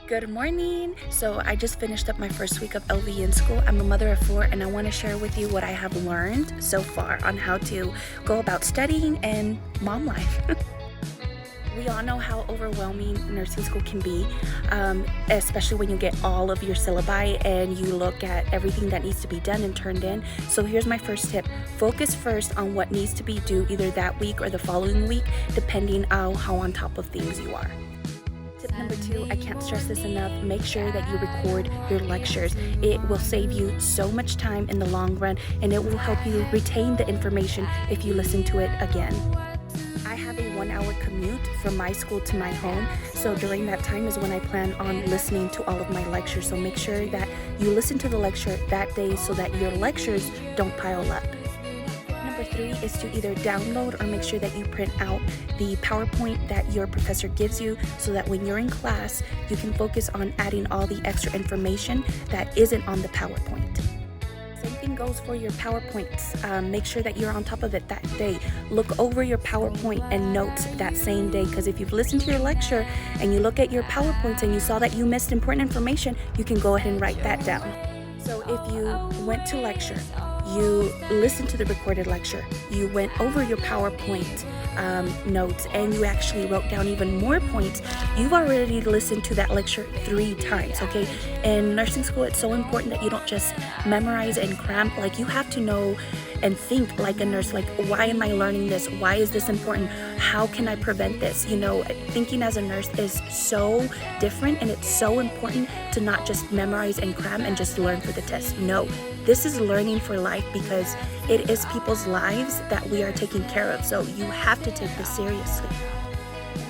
Good morning. So I just finished up my first week of LVN school. I'm a mother of four and I want to share with you what I have learned so far on how to go about studying and mom life. We all know how overwhelming nursing school can be, especially when you get all of your syllabi and you look at everything that needs to be done and turned in. So here's my first tip. Focus first on what needs to be due either that week or the following week, depending on how on top of things you are. Tip number 2, I can't stress this enough, make sure that you record your lectures. It will save you so much time in the long run and it will help you retain the information if you listen to it again. I have a 1-hour commute from my school to my home, so during that time is when I plan on listening to all of my lectures. So make sure that you listen to the lecture that day so that your lectures don't pile up. Number 3 is to either download or make sure that you print out the PowerPoint that your professor gives you so that when you're in class, you can focus on adding all the extra information that isn't on the PowerPoint. Same thing goes for your PowerPoints. Make sure that you're on top of it that day. Look over your PowerPoint and notes that same day, because if you've listened to your lecture and you look at your PowerPoints and you saw that you missed important information, you can go ahead and write that down. So if you went to lecture, you listened to the recorded lecture, you went over your PowerPoint notes, and you actually wrote down even more points, you've already listened to that lecture 3 times, okay? In nursing school, it's so important that you don't just memorize and cram. Like, you have to know and think like a nurse, like, why am I learning this? Why is this important? How can I prevent this? You know, thinking as a nurse is so different, and it's so important to not just memorize and cram and just learn for the test. No, this is learning for life, because it is people's lives that we are taking care of. So you have to take this seriously.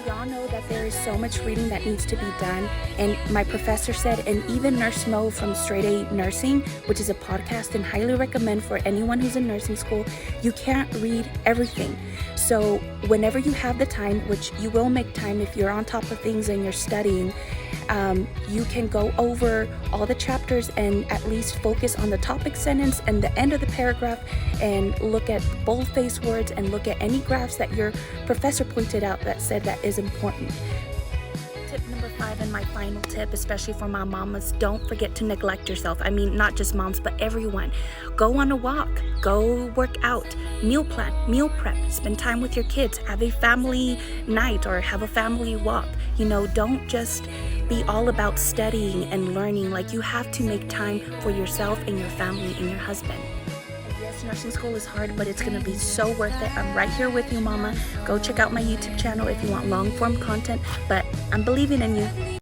We all know that there is so much reading that needs to be done, and my professor said, and even Nurse Mo from Straight A Nursing, which is a podcast and highly recommend for anyone who's in nursing school, you can't read everything. So whenever you have the time, which you will make time if you're on top of things and you're studying, you can go over all the chapters and at least focus on the topic sentence and the end of the paragraph and look at bold-faced words and look at any graphs that your professor pointed out that said that is important. Tip number 5 and my final tip, especially for my mamas, don't forget to neglect yourself. I mean, not just moms, but everyone. Go on a walk, go work out, meal plan, meal prep, spend time with your kids, have a family night or have a family walk. You know, don't just be all about studying and learning. Like, you have to make time for yourself and your family and your husband. Yes, nursing school is hard, but it's gonna be so worth it. I'm right here with you, mama. Go check out my YouTube channel if you want long form content, but I'm believing in you.